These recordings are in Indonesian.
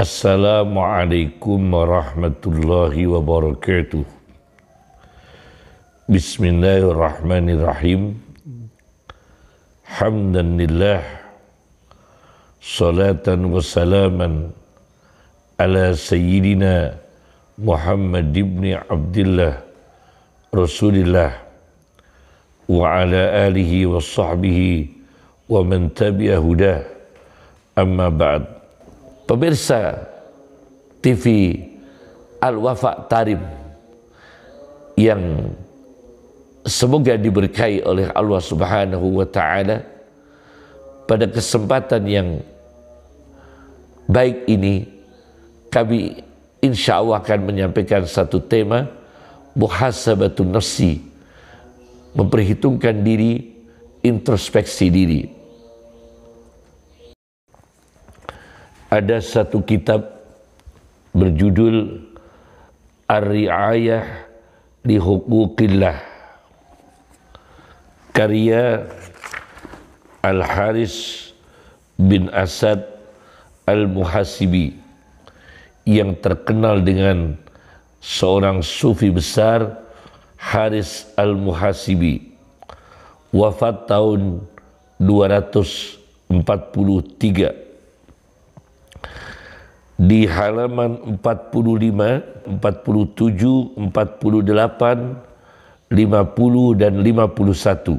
Assalamualaikum warahmatullahi wabarakatuh. Bismillahirrahmanirrahim. Hamdan lillah, salatan wa salaman ala sayyidina Muhammad ibn Abdullah Rasulillah wa ala alihi wa sahbihi wa man tabi'a hudah, amma ba'd. Pemirsa TV Al-Wafa Tarim yang semoga diberkahi oleh Allah Subhanahu wa Ta'ala, pada kesempatan yang baik ini kami insya Allah akan menyampaikan satu tema, muhasabatun nafsi, memperhitungkan diri, introspeksi diri. Ada satu kitab berjudul Ar-Ri'ayah li Huquqillah, karya Al-Haris bin Asad Al-Muhasibi, yang terkenal dengan seorang sufi besar, Haris Al-Muhasibi, wafat tahun 243. Di halaman 45, 47, 48, 50 dan 51,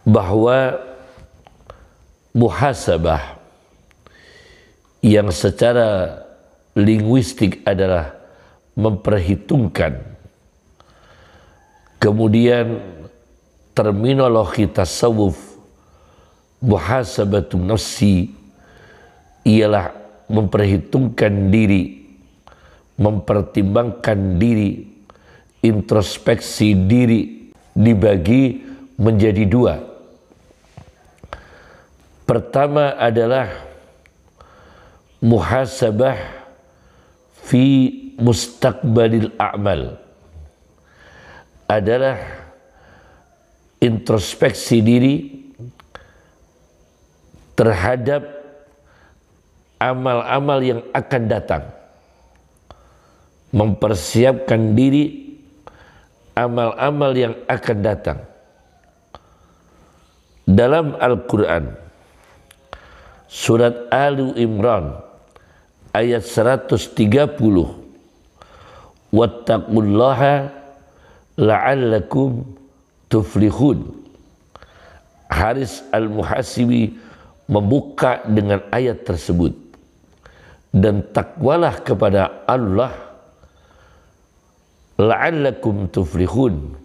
bahwa muhasabah yang secara linguistik adalah memperhitungkan, kemudian terminologi tasawuf muhasabatun nafsi ialah memperhitungkan diri, mempertimbangkan diri, introspeksi diri, dibagi menjadi dua. Pertama adalah muhasabah fi mustaqbalil a'mal, adalah introspeksi diri terhadap amal-amal yang akan datang, mempersiapkan diri amal-amal yang akan datang. Dalam Al-Quran surat Ali Imran ayat 130, wattaqullaha la'allakum tuflihun, Haris Al-Muhasibi membuka dengan ayat tersebut, dan takwalah kepada Allah la'allakum tuflihun,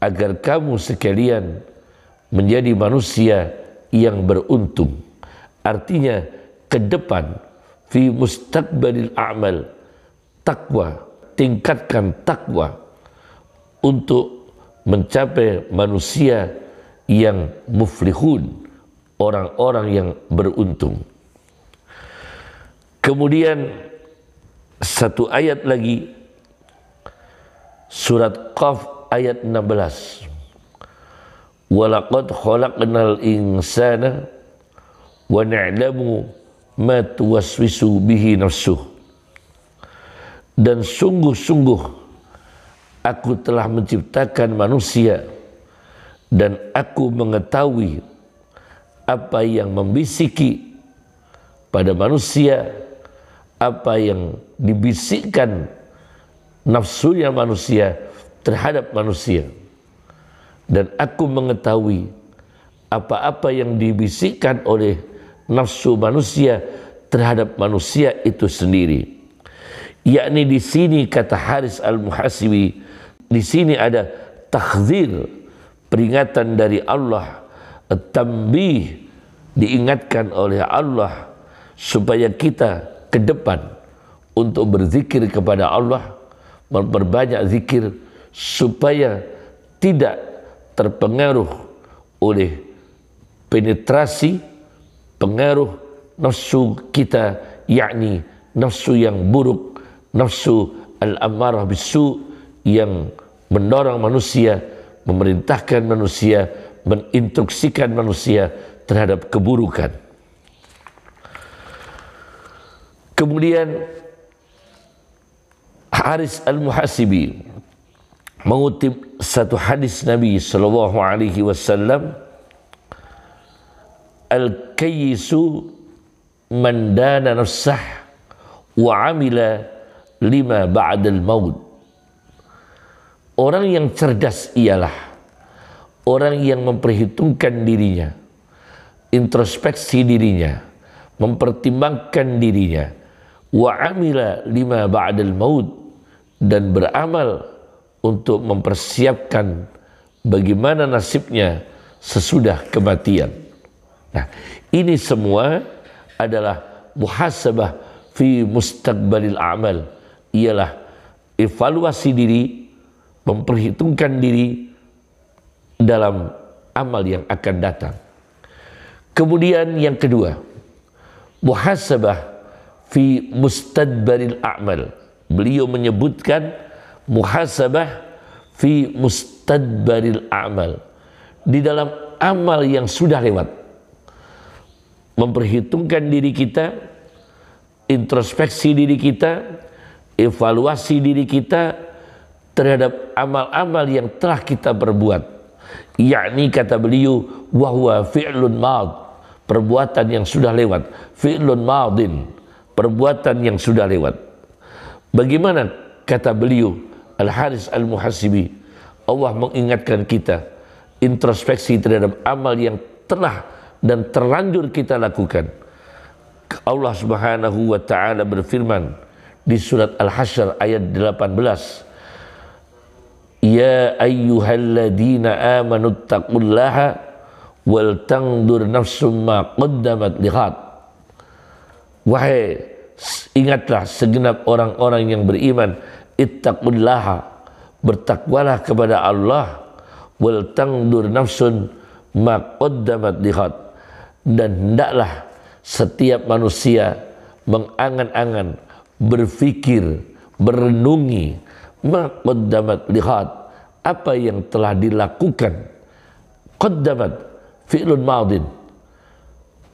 agar kamu sekalian menjadi manusia yang beruntung. Artinya ke depan, fi mustaqbalil a'mal, takwa, tingkatkan takwa untuk mencapai manusia yang muflihun, orang-orang yang beruntung. Kemudian satu ayat lagi, surat Qaf ayat 16, walaqad khalaqnal insana wa na'lamu ma tuwaswisu bihi nafsuh, dan sungguh-sungguh aku telah menciptakan manusia dan aku mengetahui apa yang membisiki pada manusia, apa yang dibisikkan nafsunya manusia terhadap manusia, dan aku mengetahui apa-apa yang dibisikkan oleh nafsu manusia terhadap manusia itu sendiri. Yakni di sini kata Haris Al-Muhasibi, di sini ada takhzir, peringatan dari Allah, tambih, diingatkan oleh Allah supaya kita ke depan untuk berzikir kepada Allah, memperbanyak zikir supaya tidak terpengaruh oleh penetrasi pengaruh nafsu kita, yakni nafsu yang buruk, nafsu al-ammarah bisu, yang mendorong manusia, memerintahkan manusia, menginstruksikan manusia terhadap keburukan. Kemudian Haris Al-Muhasibi mengutip satu hadis Nabi sallallahu alaihi wasallam, al-kayyisu man dana nafsah wa amila lima ba'dal maut. Orang yang cerdas ialah orang yang memperhitungkan dirinya, introspeksi dirinya, mempertimbangkan dirinya, wa amila lima ba'dal maut, dan beramal untuk mempersiapkan bagaimana nasibnya sesudah kematian. Nah, ini semua adalah muhasabah fi mustaqbalil a'mal, ialah evaluasi diri, memperhitungkan diri dalam amal yang akan datang. Kemudian yang kedua, muhasabah fi mustadbaril a'mal. Beliau menyebutkan muhasabah fi mustadbaril a'mal, di dalam amal yang sudah lewat. Memperhitungkan diri kita, introspeksi diri kita, evaluasi diri kita terhadap amal-amal yang telah kita perbuat. Yakni kata beliau, wahwa fi'lun mad, perbuatan yang sudah lewat. Fi'lun madin, perbuatan yang sudah lewat. Bagaimana kata beliau Al-Haris Al-Muhasibi? Allah mengingatkan kita introspeksi terhadap amal yang telah dan terlanjur kita lakukan. Allah Subhanahu wa taala berfirman di surat Al-Hasyr ayat 18, ya ayyuhalladzina amanu taqullaha wal tandur nafsum ma qaddamat lighad. Wahai, ingatlah segenap orang-orang yang beriman, ittaqullaha, bertakwalah kepada Allah, wal tandur nafsun ma qaddamat lighad, dan hendaklah setiap manusia mengangan-angan, berfikir, merenungi ma qaddamat lighad, apa yang telah dilakukan. Qaddamat fi'lun madin,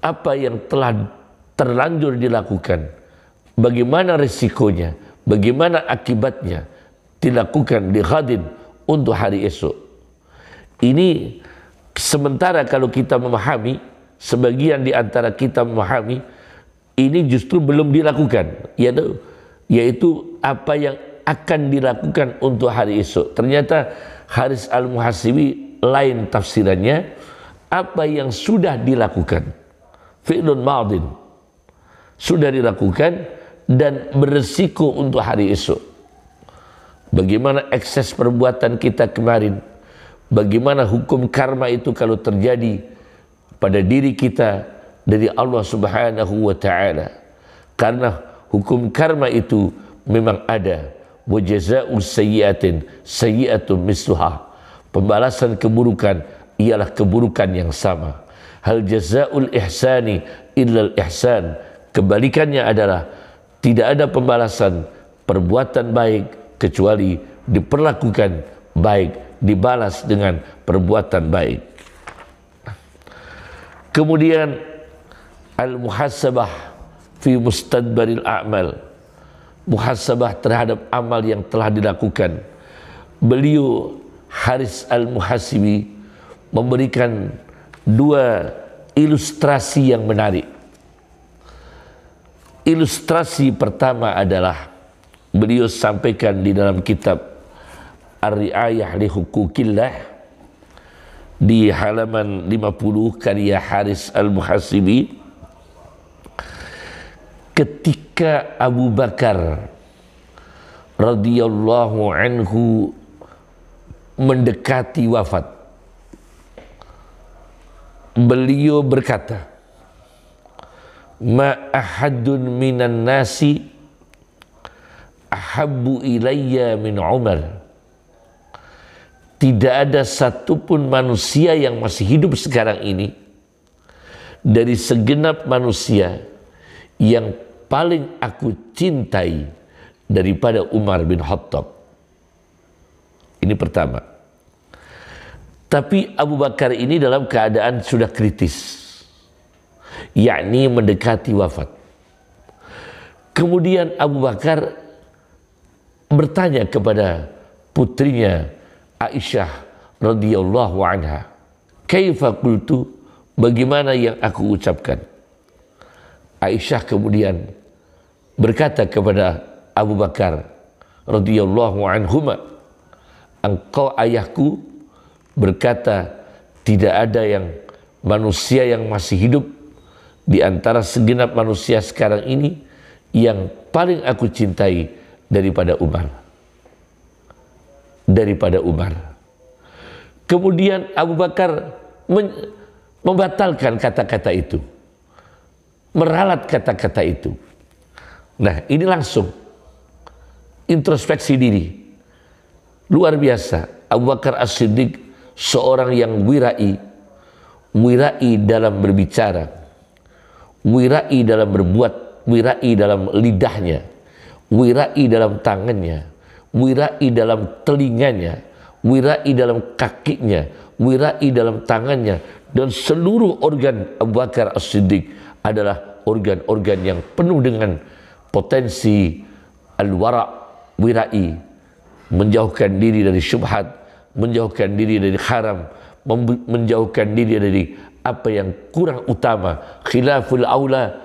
apa yang telah terlanjur dilakukan. Bagaimana resikonya, bagaimana akibatnya dilakukan di ghadin, untuk hari esok. Ini sementara kalau kita memahami, sebagian di antara kita memahami, ini justru belum dilakukan, yaitu apa yang akan dilakukan untuk hari esok. Ternyata Haris Al-Muhasibi lain tafsirannya, apa yang sudah dilakukan. Fi'lun madin, sudah dilakukan dan beresiko untuk hari esok. Bagaimana ekses perbuatan kita kemarin, bagaimana hukum karma itu kalau terjadi pada diri kita dari Allah Subhanahu wa taala. Karena hukum karma itu memang ada. Wa jazaa'u sayyi'atin sayyi'atun misluha. Pembalasan keburukan ialah keburukan yang sama. Hal jazaa'ul ihsani illal ihsan. Kebalikannya adalah tidak ada pembalasan perbuatan baik kecuali diperlakukan baik, dibalas dengan perbuatan baik. Kemudian al-muhasabah fi mustadbaril a'mal, muhasabah terhadap amal yang telah dilakukan. Beliau Haris Al-Muhasibi memberikan dua ilustrasi yang menarik. Ilustrasi pertama adalah beliau sampaikan di dalam kitab Ar-Ri'ayah li Hukukillah di halaman 50 karya Haris Al-Muhasibi, ketika Abu Bakar radhiyallahu anhu mendekati wafat, beliau berkata, ma ahadun minan nasi ahabbu ilayya min Umar. Tidak ada satupun manusia yang masih hidup sekarang ini dari segenap manusia yang paling aku cintai daripada Umar bin Khattab. Ini pertama. Tapi Abu Bakar ini dalam keadaan sudah kritis, yakni mendekati wafat. Kemudian Abu Bakar bertanya kepada putrinya Aisyah radhiyallahu anha, "Kaifa qultu?" Bagaimana yang aku ucapkan? Aisyah kemudian berkata kepada Abu Bakar radhiyallahu anhuma, "Engkau ayahku berkata, tidak ada yang manusia yang masih hidup di antara segenap manusia sekarang ini yang paling aku cintai daripada Umar." Daripada Umar. Kemudian Abu Bakar membatalkan kata-kata itu, meralat kata-kata itu. Nah, ini langsung introspeksi diri. Luar biasa. Abu Bakar As-Siddiq seorang yang wirai dalam berbicara, wirai dalam berbuat, wirai dalam lidahnya, wirai dalam tangannya, wirai dalam telinganya, wirai dalam kakinya, wirai dalam tangannya, dan seluruh organ Abu Bakar As-Siddiq adalah organ-organ yang penuh dengan potensi al-wara', wirai, menjauhkan diri dari syubhat, menjauhkan diri dari haram, menjauhkan diri dari apa yang kurang utama, khilaful aula,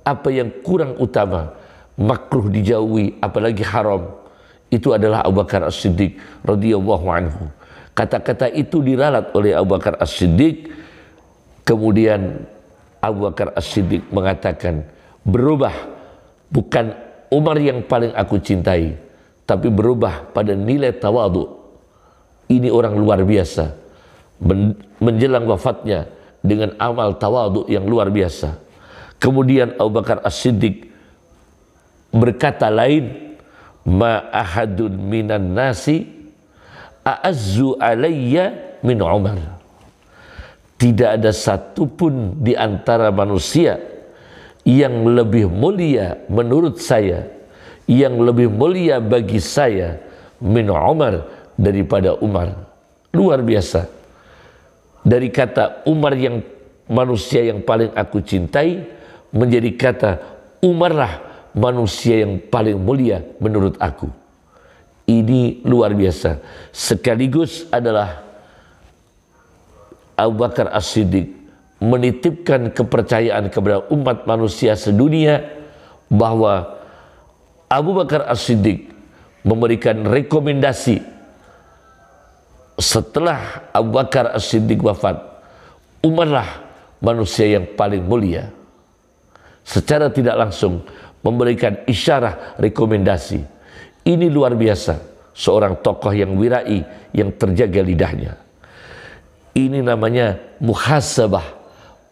apa yang kurang utama, makruh dijauhi, apalagi haram. Itu adalah Abu Bakar As-Siddiq radhiyallahu anhu. Kata-kata itu diralat oleh Abu Bakar As-Siddiq. Kemudian Abu Bakar As-Siddiq mengatakan, berubah, bukan Umar yang paling aku cintai, tapi berubah pada nilai tawadhu. Ini orang luar biasa, menjelang wafatnya dengan amal tawadhu yang luar biasa. Kemudian Abu Bakar As-Siddiq berkata lain, ma ahadun minan nasi a'azzu alayya min Umar. Tidak ada satupun di antara manusia yang lebih mulia menurut saya, yang lebih mulia bagi saya min Umar, daripada Umar. Luar biasa. Dari kata Umar yang manusia yang paling aku cintai, menjadi kata Umarlah manusia yang paling mulia menurut aku. Ini luar biasa. Sekaligus adalah Abu Bakar As-Siddiq menitipkan kepercayaan kepada umat manusia sedunia bahwa Abu Bakar As-Siddiq memberikan rekomendasi setelah Abu Bakar As-Siddiq wafat, Umarlah manusia yang paling mulia. Secara tidak langsung memberikan isyarah rekomendasi. Ini luar biasa, seorang tokoh yang wirai, yang terjaga lidahnya. Ini namanya muhasabah,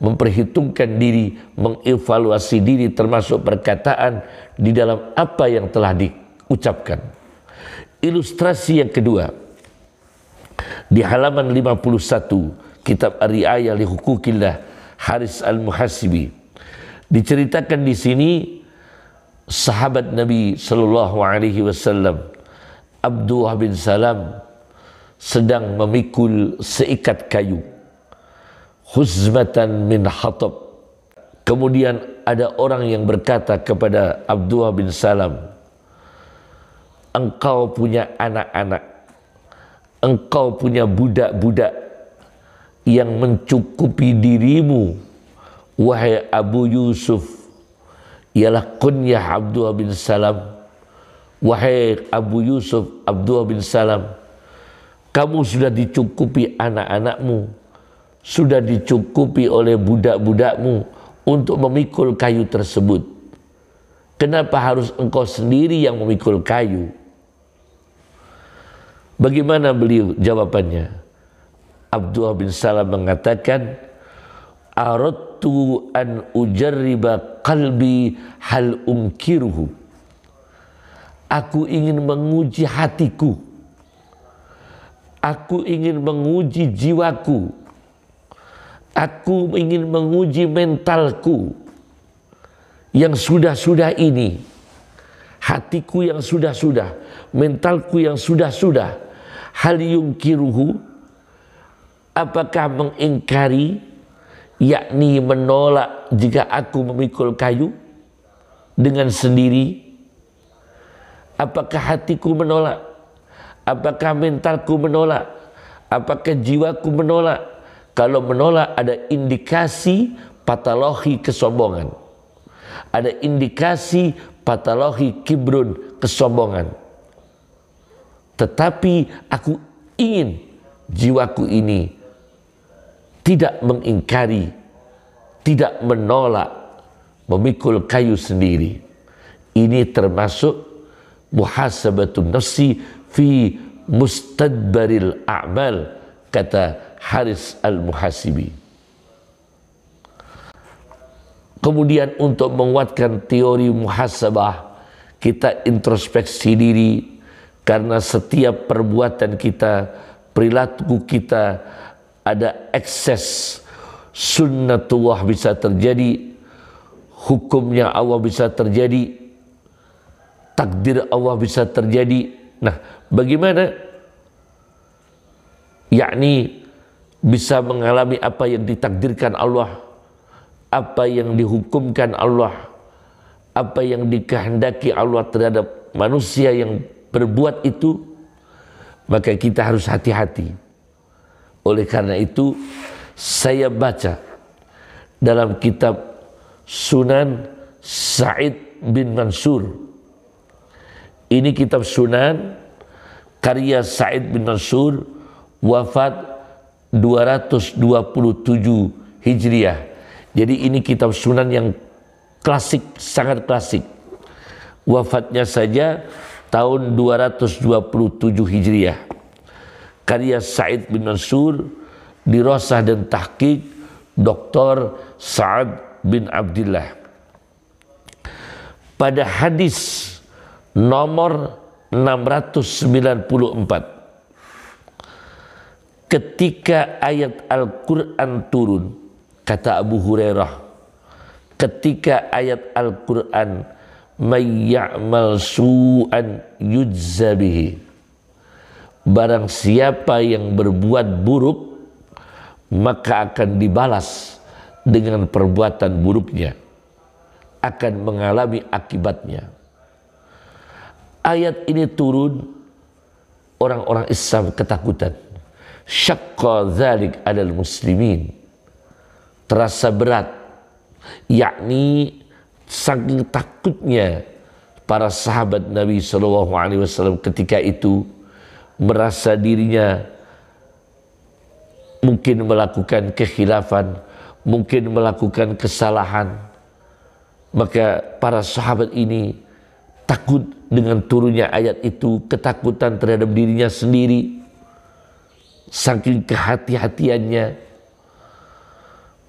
memperhitungkan diri, mengevaluasi diri, termasuk perkataan di dalam apa yang telah diucapkan. Ilustrasi yang kedua, di halaman 51 kitab Ar-Ri'ayah li Hukukillah Haris Al-Muhasibi, diceritakan di sini sahabat Nabi sallallahu alaihi wasallam Abdullah bin Salam sedang memikul seikat kayu, huzmatan min hatab. Kemudian ada orang yang berkata kepada Abdullah bin Salam, engkau punya anak-anak, engkau punya budak-budak yang mencukupi dirimu, wahai Abu Yusuf. Ialah kunyah Abdullah bin Salam. Wahai Abu Yusuf, Abdullah bin Salam, kamu sudah dicukupi anak-anakmu, sudah dicukupi oleh budak-budakmu untuk memikul kayu tersebut. Kenapa harus engkau sendiri yang memikul kayu? Bagaimana beliau jawabannya? Abdullah bin Salam mengatakan, aradtu an ujarriba qalbi hal unkiruhu. Aku ingin menguji hatiku, aku ingin menguji jiwaku, aku ingin menguji mentalku yang sudah-sudah ini, hatiku yang sudah-sudah, mentalku yang sudah-sudah. Hal yungkiruhu, apakah mengingkari, yakni menolak jika aku memikul kayu? dengan sendiri? Apakah hatiku menolak? Apakah mentalku menolak? Apakah jiwaku menolak? Kalau menolak ada indikasi patologi kesombongan. Ada indikasi patologi kibrun, kesombongan. Tetapi aku ingin jiwaku ini tidak mengingkari, tidak menolak, memikul kayu sendiri. Ini termasuk muhasabatun nafsi fi mustadbaril a'mal, kata Haris al-Muhasibi. Kemudian untuk menguatkan teori muhasabah, kita introspeksi diri, karena setiap perbuatan kita, perilaku kita ada ekses sunnatullah bisa terjadi, hukumnya Allah bisa terjadi, takdir Allah bisa terjadi. Nah, bagaimana? Yakni bisa mengalami apa yang ditakdirkan Allah, apa yang dihukumkan Allah, apa yang dikehendaki Allah terhadap manusia yang berbuat itu, maka kita harus hati-hati. Oleh karena itu, saya baca dalam kitab Sunan Sa'id bin Mansur. Ini kitab Sunan karya Sa'id bin Mansur, wafat 227 Hijriah. Jadi ini kitab Sunan yang klasik, sangat klasik. Wafatnya saja tahun 227 Hijriah. Karya Sa'id bin Mansur, dirosah dan tahqiq Dr. Sa'ad bin Abdillah. Pada hadis nomor 694, ketika ayat Al-Quran turun, kata Abu Hurairah, ketika ayat Al-Quran may ya'mal su'an yujza bihi, barang siapa yang berbuat buruk maka akan dibalas dengan perbuatan buruknya, akan mengalami akibatnya. Ayat ini turun, orang-orang Islam ketakutan. Syaqqa dzalik 'alal muslimin, terasa berat, yakni saking takutnya para sahabat Nabi SAW ketika itu, merasa dirinya mungkin melakukan kekhilafan, mungkin melakukan kesalahan. Maka para sahabat ini takut dengan turunnya ayat itu, ketakutan terhadap dirinya sendiri, saking kehati-hatiannya.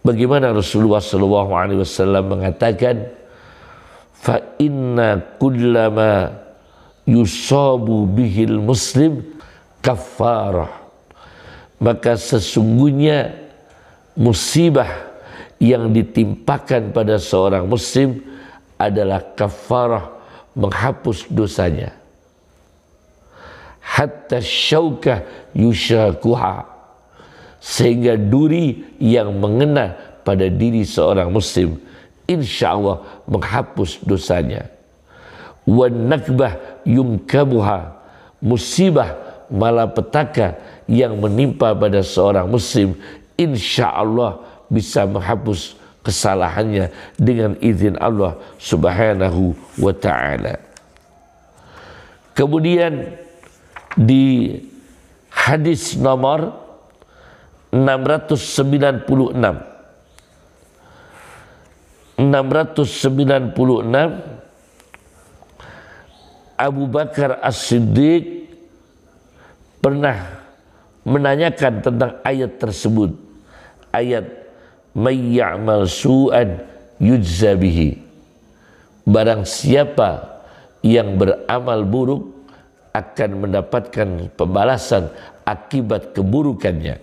Bagaimana Rasulullah SAW mengatakan, fa inna kullama yusabu bihil muslim kafarah, maka sesungguhnya musibah yang ditimpakan pada seorang muslim adalah kafarah, menghapus dosanya. Hatta syaukah yushakuha, sehingga duri yang mengena pada diri seorang muslim insya Allah menghapus dosanya. Wan nakbah yumkabuha, musibah malapetaka yang menimpa pada seorang muslim insya Allah bisa menghapus kesalahannya dengan izin Allah Subhanahu wa ta'ala. Kemudian di hadis nomor 696 Abu Bakar As-Siddiq pernah menanyakan tentang ayat tersebut, ayat may ya'mal su'an yujza bihi, barang siapa yang beramal buruk akan mendapatkan pembalasan akibat keburukannya.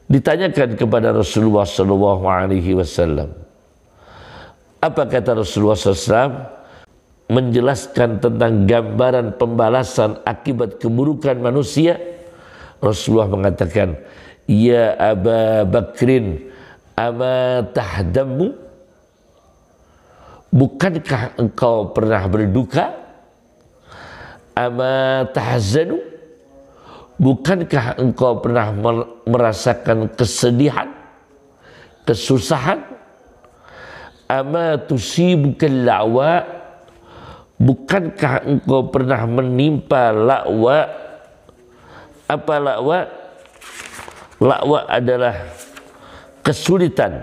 Ditanyakan kepada Rasulullah SAW, apa kata Rasulullah SAW? Menjelaskan tentang gambaran pembalasan akibat keburukan manusia. Rasulullah mengatakan, ya Aba Bakrin ama tahdamu, bukankah engkau pernah berduka? Ama tahzanu, bukankah engkau pernah merasakan kesedihan, kesusahan? Ama tusibukal la'wa, bukankah engkau pernah menimpa la'wa? Apa la'wa? La'wa adalah kesulitan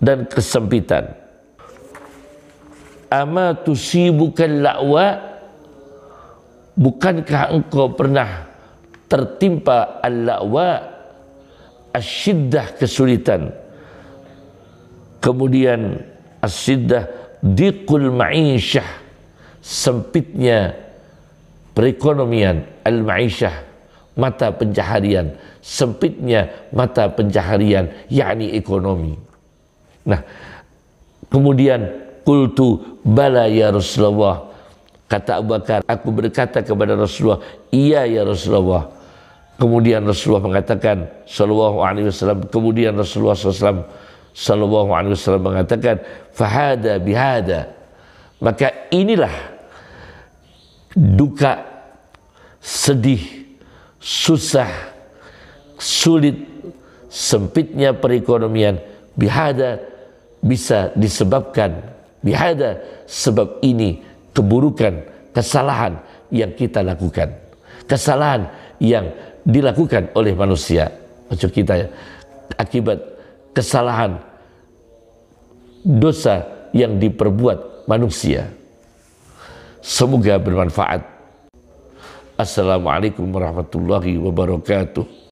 dan kesempitan. Ama tusibukal la'wa, bukankah engkau pernah tertimpa al-la'wa, asyiddah, kesulitan. Kemudian asyiddah, diqul ma'isyah, sempitnya perekonomian, al-ma'isyah, mata pencaharian, sempitnya mata pencaharian, yakni ekonomi. Nah, kemudian qultu bala ya Rasulullah, kata Abu Bakar, aku berkata kepada Rasulullah, iya ya Rasulullah. Kemudian Rasulullah mengatakan sallallahu alaihi wasallam, kemudian Rasulullah sallallahu alaihi wasallam mengatakan, fahada bihada, maka inilah duka, sedih, susah, sulit, sempitnya perekonomian, bihada bisa disebabkan, bihada sebab ini keburukan, kesalahan yang kita lakukan, kesalahan yang dilakukan oleh manusia, maksud kita akibat kesalahan, dosa yang diperbuat manusia. Semoga bermanfaat. Assalamualaikum warahmatullahi wabarakatuh.